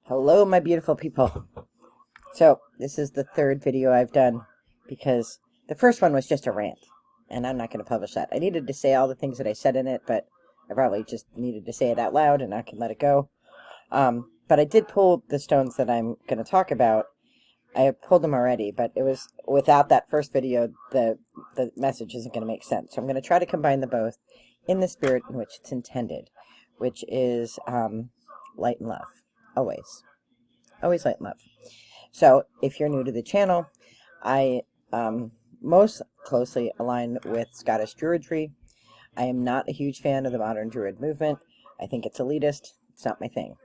Hello, my beautiful people. So, this is the third video I've done because the first one was just a rant, and I'm not going to publish that. I needed to say all the things that I said in it, but I probably just needed to say it out loud, and I can let it go. But I did pull the stones that I'm going to talk about. I pulled them already, but it was without that first video, the message isn't going to make sense. So I'm going to try to combine them both in the spirit in which it's intended, which is light and love. Always. Always light and love. So, if you're new to the channel, I most closely align with Scottish Druidry. I am not a huge fan of the modern Druid movement. I think it's elitist. It's not my thing.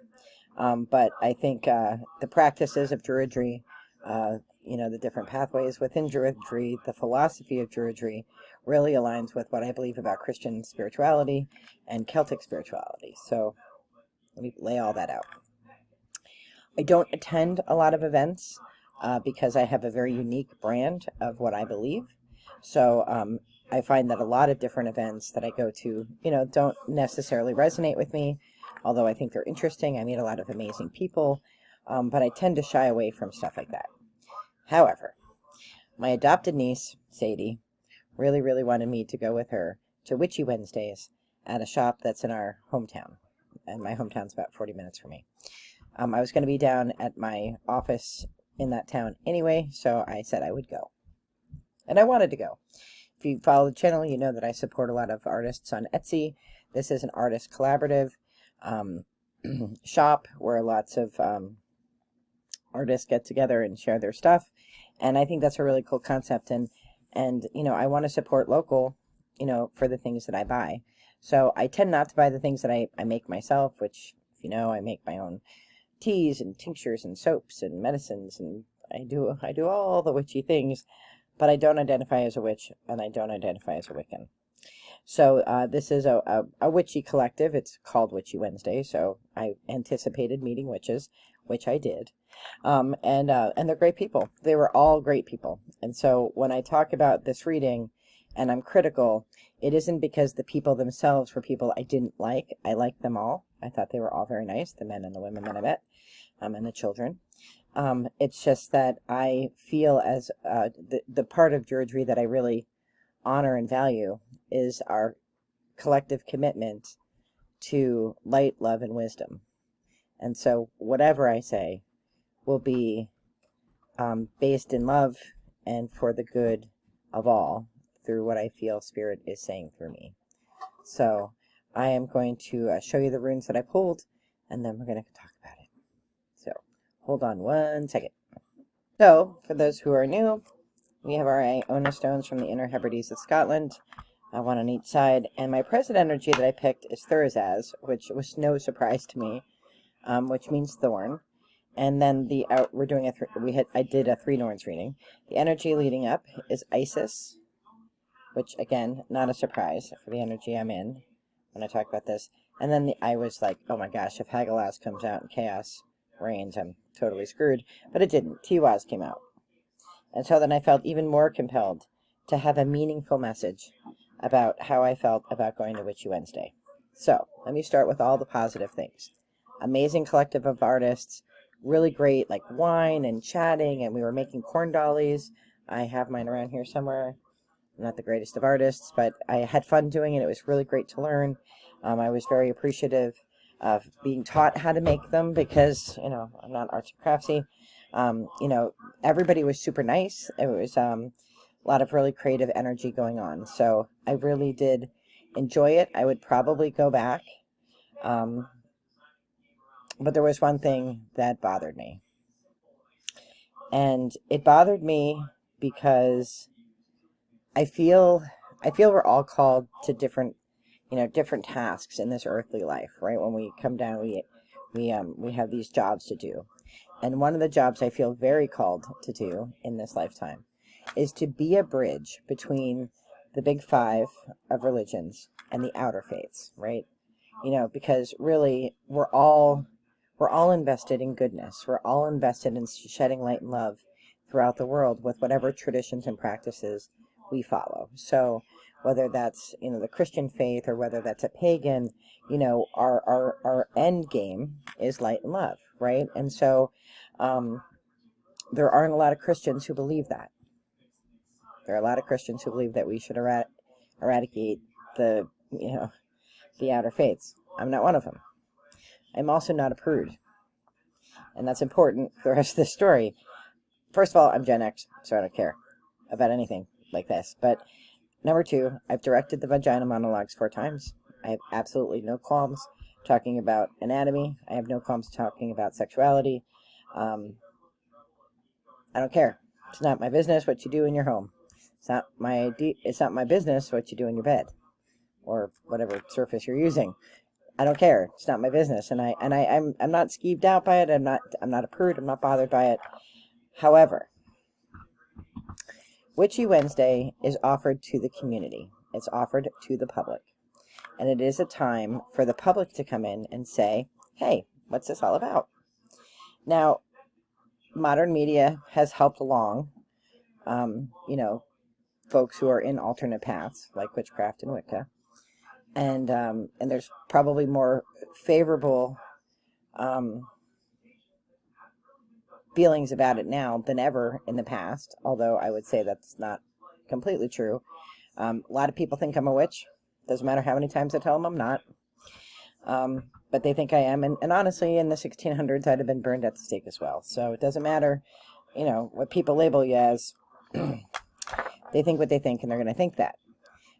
But I think the practices of Druidry, the different pathways within Druidry, the philosophy of Druidry, really aligns with what I believe about Christian spirituality and Celtic spirituality. So, let me lay all that out. I don't attend a lot of events because I have a very unique brand of what I believe. So I find that a lot of different events that I go to, don't necessarily resonate with me, although I think they're interesting. I meet a lot of amazing people, but I tend to shy away from stuff like that. However, my adopted niece, Sadie, really, really wanted me to go with her to Witchy Wednesdays at a shop that's in our hometown. And my hometown's about 40 minutes from me. I was going to be down at my office in that town anyway, so I said I would go. And I wanted to go. If you follow the channel, you know that I support a lot of artists on Etsy. This is an artist collaborative shop where lots of artists get together and share their stuff. And I think that's a really cool concept. And I want to support local, for the things that I buy. So I tend not to buy the things that I make myself, which, I make my own teas and tinctures and soaps and medicines, and I do all the witchy things, but I don't identify as a witch, and I don't identify as a Wiccan. So this is a witchy collective. It's called Witchy Wednesday, so I anticipated meeting witches, which I did. And they're great people. They were all great people. And so when I talk about this reading and I'm critical, it isn't because the people themselves were people I didn't like. I liked them all. I thought they were all very nice, the men and the women that I met, and the children. It's just that I feel as the part of Druidry that I really honor and value is our collective commitment to light, love, and wisdom. And so whatever I say will be based in love and for the good of all through what I feel Spirit is saying through me. So I am going to show you the runes that I pulled, and then we're going to talk about it. So hold on one second. So for those who are new, we have our Iona stones from the Inner Hebrides of Scotland, one on each side. And my present energy that I picked is Thurzaz, which was no surprise to me, which means thorn. And then we're doing I did a 3 Norns reading. The energy leading up is Isis, which again, not a surprise for the energy I'm in when I talk about this. And then I was like, oh my gosh, if Hagalaz comes out and chaos reigns, I'm totally screwed. But it didn't. Tiwaz came out. And so then I felt even more compelled to have a meaningful message about how I felt about going to Witchy Wednesday. So let me start with all the positive things. Amazing collective of artists, really great, like wine and chatting, and we were making corn dollies. I have mine around here somewhere. I'm not the greatest of artists, but I had fun doing it. It was really great to learn. I was very appreciative of being taught how to make them because, I'm not arts and craftsy. Everybody was super nice. It was a lot of really creative energy going on. So I really did enjoy it. I would probably go back. But there was one thing that bothered me. And it bothered me because I feel we're all called to different tasks in this earthly life, right? When we come down, we have these jobs to do. And one of the jobs I feel very called to do in this lifetime is to be a bridge between the big 5 of religions and the outer faiths, right? Because really we're all invested in goodness. We're all invested in shedding light and love throughout the world with whatever traditions and practices we follow. So whether that's, the Christian faith or whether that's a pagan, our end game is light and love, right? And so there aren't a lot of Christians who believe that. There are a lot of Christians who believe that we should eradicate the, the outer faiths. I'm not one of them. I'm also not a prude. And that's important for the rest of the story. First of all, I'm Gen X, so I don't care about anything like this. But number two, I've directed the vagina monologues 4 times. I have absolutely no qualms talking about anatomy. I have no qualms talking about sexuality. I don't care. It's not my business what you do in your home. It's not my business what you do in your bed or whatever surface you're using. I don't care. It's not my business, and I'm not skeeved out by it. I'm not a prude. I'm not bothered by it. However, Witchy Wednesday is offered to the community. It's offered to the public, and it is a time for the public to come in and say, "Hey, what's this all about?" Now, modern media has helped along, folks who are in alternate paths like witchcraft and Wicca. And there's probably more favorable feelings about it now than ever in the past, although I would say that's not completely true. A lot of people think I'm a witch. Doesn't matter how many times I tell them I'm not. But they think I am. And honestly, in the 1600s, I'd have been burned at the stake as well. So it doesn't matter, what people label you as. They think what they think, and they're going to think that.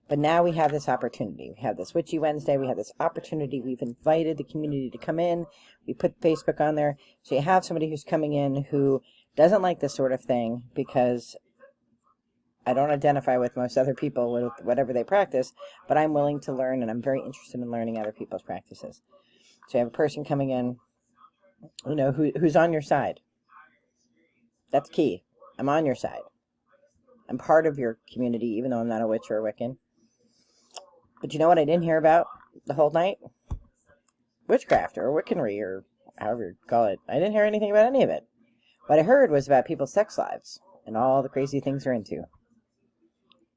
But now we have this opportunity. We have this Witchy Wednesday. We have this opportunity. We've invited the community to come in. We put Facebook on there. So you have somebody who's coming in who doesn't like this sort of thing because I don't identify with most other people with whatever they practice, but I'm willing to learn, and I'm very interested in learning other people's practices. So you have a person coming in, who's on your side. That's key. I'm on your side. I'm part of your community, even though I'm not a witch or a Wiccan. But you know what I didn't hear about the whole night? Witchcraft or Wiccanry or however you call it. I didn't hear anything about any of it. What I heard was about people's sex lives and all the crazy things they're into.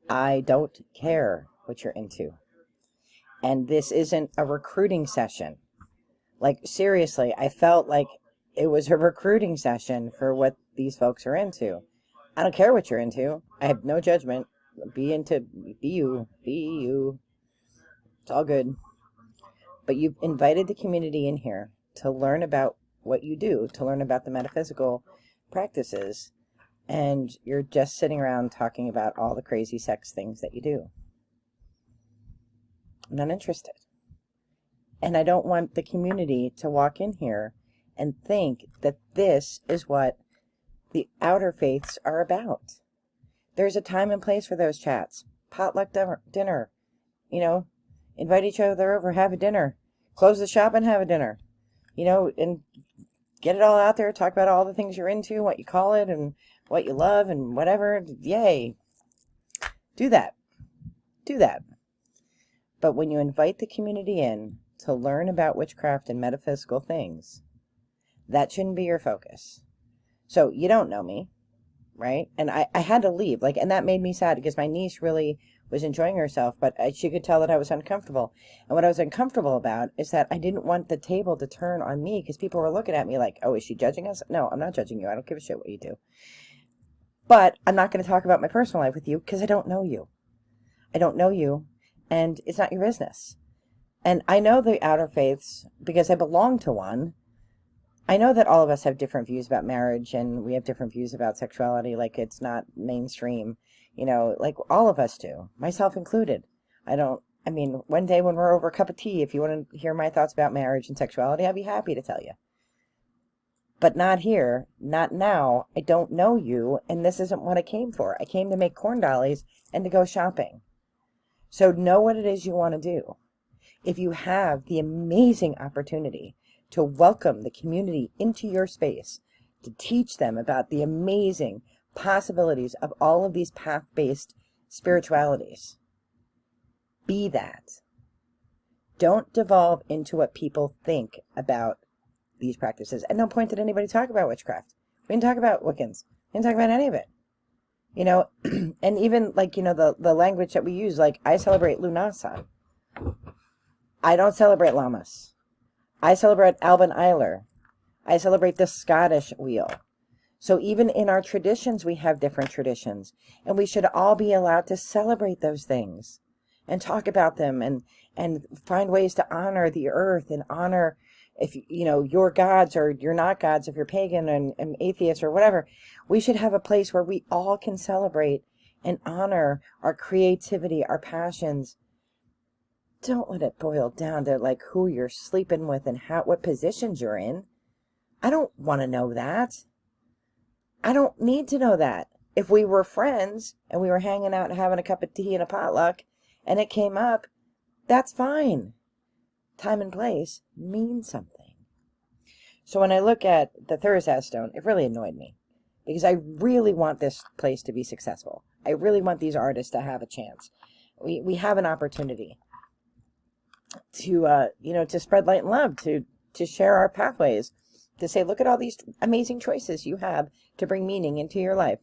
I don't care what you're into. And this isn't a recruiting session. Like, seriously, I felt like it was a recruiting session for what these folks are into. I don't care what you're into. I have no judgment. Be you. It's all good. But you've invited the community in here to learn about what you do, to learn about the metaphysical practices, and you're just sitting around talking about all the crazy sex things that you do. I'm not interested. And I don't want the community to walk in here and think that this is what the outer faiths are about. There's a time and place for those chats. Potluck dinner. Invite each other over, have a dinner. Close the shop and have a dinner. And get it all out there. Talk about all the things you're into, what you call it, and what you love, and whatever. Yay. Do that. But when you invite the community in to learn about witchcraft and metaphysical things, that shouldn't be your focus. So you don't know me, right? And I had to leave, and that made me sad because my niece really was enjoying herself, but she could tell that I was uncomfortable. And what I was uncomfortable about is that I didn't want the table to turn on me because people were looking at me like, oh, is she judging us? No, I'm not judging you. I don't give a shit what you do. But I'm not going to talk about my personal life with you because I don't know you. And it's not your business. And I know the outer faiths because I belong to one. I know that all of us have different views about marriage and we have different views about sexuality. It's not mainstream, all of us do, myself included. One day when we're over a cup of tea, if you want to hear my thoughts about marriage and sexuality, I'd be happy to tell you. But not here, not now. I don't know you, and this isn't what I came for. I came to make corn dollies and to go shopping. So know what it is you want to do. If you have the amazing opportunity to welcome the community into your space, to teach them about the amazing possibilities of all of these path-based spiritualities, be that. Don't devolve into what people think about these practices. At no point did anybody talk about witchcraft. We didn't talk about Wiccans. We didn't talk about any of it. And even the language that we use, I celebrate Lughnasadh. I don't celebrate Lammas. I celebrate Alban Eiler. I celebrate the Scottish wheel. So even in our traditions, we have different traditions, and we should all be allowed to celebrate those things and talk about them and find ways to honor the earth and honor, if your gods or you're not gods, if you're pagan and atheist or whatever. We should have a place where we all can celebrate and honor our creativity, our passions. Don't let it boil down to like who you're sleeping with and what positions you're in. I don't want to know that. I don't need to know that. If we were friends and we were hanging out and having a cup of tea and a potluck and it came up, that's fine. Time and place mean something. So when I look at the Thursday Stone, it really annoyed me because I really want this place to be successful. I really want these artists to have a chance. We have an opportunity to to spread light and love, to share our pathways, to say, look at all these amazing choices you have to bring meaning into your life,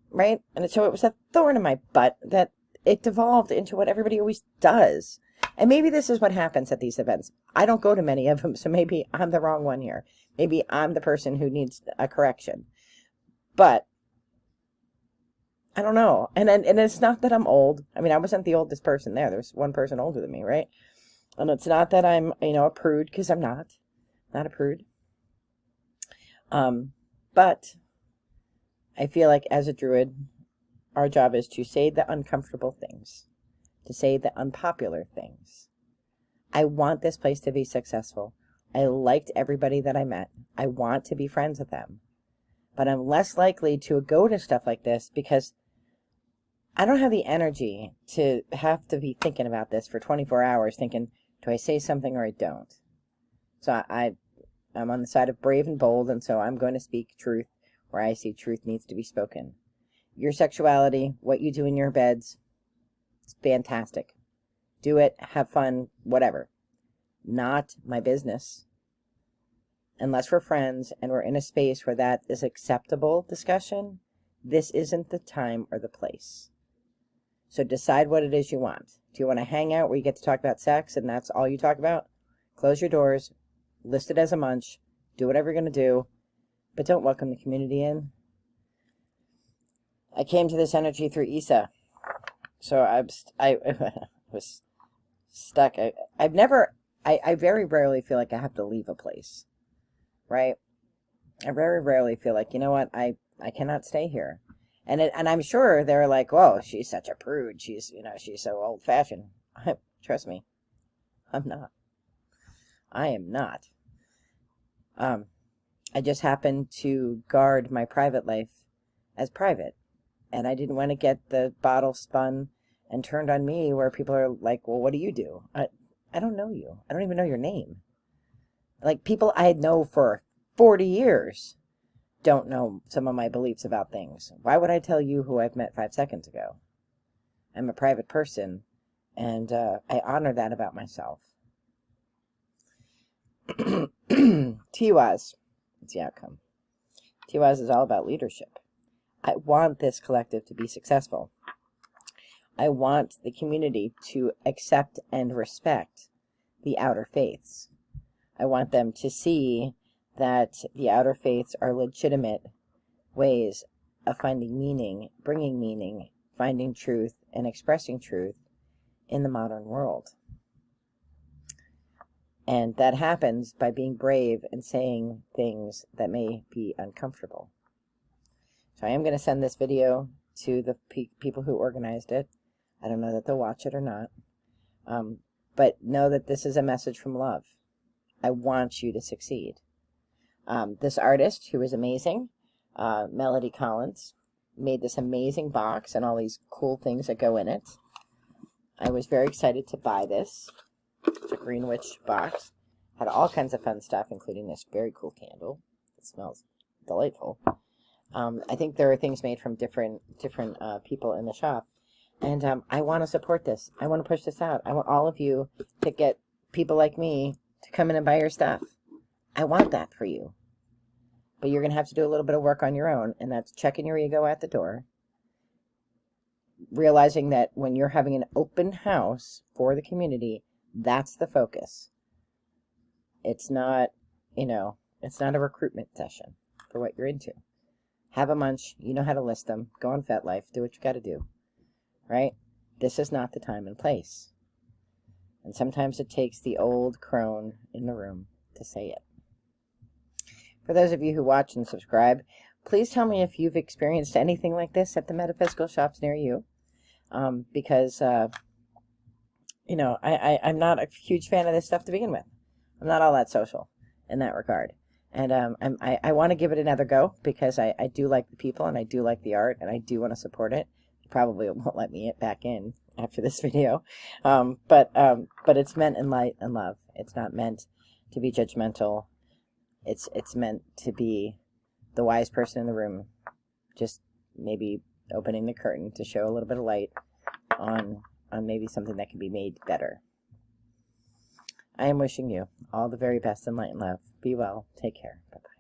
right? And so it was a thorn in my butt that it devolved into what everybody always does. And maybe this is what happens at these events. I don't go to many of them, so maybe I'm the wrong one here. Maybe I'm the person who needs a correction. But I don't know. And it's not that I'm old. I mean, I wasn't the oldest person there. There was one person older than me, right? And it's not that I'm, a prude, because I'm not a prude. But I feel like as a druid, our job is to say the uncomfortable things, to say the unpopular things. I want this place to be successful. I liked everybody that I met. I want to be friends with them. But I'm less likely to go to stuff like this because I don't have the energy to have to be thinking about this for 24 hours thinking, do I say something or I don't? So I'm on the side of brave and bold, and so I'm going to speak truth where I see truth needs to be spoken. Your sexuality, what you do in your beds, it's fantastic. Do it, have fun, whatever. Not my business. Unless we're friends and we're in a space where that is acceptable discussion, this isn't the time or the place. So decide what it is you want. Do you want to hang out where you get to talk about sex and that's all you talk about? Close your doors, list it as a munch, do whatever you're going to do, but don't welcome the community in. I came to this energy through Isa. So I was stuck. I very rarely feel like I have to leave a place, right? I very rarely feel like, you know what, I cannot stay here. And I'm sure they're like, whoa, she's such a prude. She's so old fashioned. Trust me, I'm not. I am not. I just happen to guard my private life as private. And I didn't want to get the bottle spun and turned on me where people are like, well, what do you do? I don't know you. I don't even know your name. Like, people I know for 40 years don't know some of my beliefs about things. Why would I tell you who I've met 5 seconds ago? I'm a private person, and I honor that about myself. Tiwaz, it's the outcome. Tiwaz is all about leadership. I want this collective to be successful. I want the community to accept and respect the outer faiths. I want them to see that the outer faiths are legitimate ways of finding meaning, bringing meaning, finding truth, and expressing truth in the modern world. And that happens by being brave and saying things that may be uncomfortable. So I am going to send this video to the people who organized it. I don't know that they'll watch it or not. But know that this is a message from love. I want you to succeed. This artist, who is amazing, Melody Collins, made this amazing box and all these cool things that go in it. I was very excited to buy this. It's a Green Witch box. Had all kinds of fun stuff, including this very cool candle. It smells delightful. I think there are things made from different people in the shop. And I want to support this. I want to push this out. I want all of you to get people like me to come in and buy your stuff. I want that for you. But you're going to have to do a little bit of work on your own, and that's checking your ego at the door. Realizing that when you're having an open house for the community, that's the focus. It's not It's not a recruitment session for what you're into. Have a munch. You know how to list them. Go on FetLife. Do what you got to do. Right? This is not the time and place. And sometimes it takes the old crone in the room to say it. For those of you who watch and subscribe, please tell me if you've experienced anything like this at the metaphysical shops near you. Because, you know, I'm not a huge fan of this stuff to begin with. I'm not all that social in that regard. And I want to give it another go because I do like the people and I do like the art and I do want to support it. You probably won't let me back in after this video. But it's meant in light and love. It's not meant to be judgmental. It's meant to be the wise person in the room, just maybe opening the curtain to show a little bit of light on maybe something that can be made better. I am wishing you all the very best in light and love. Be well. Take care. Bye-bye.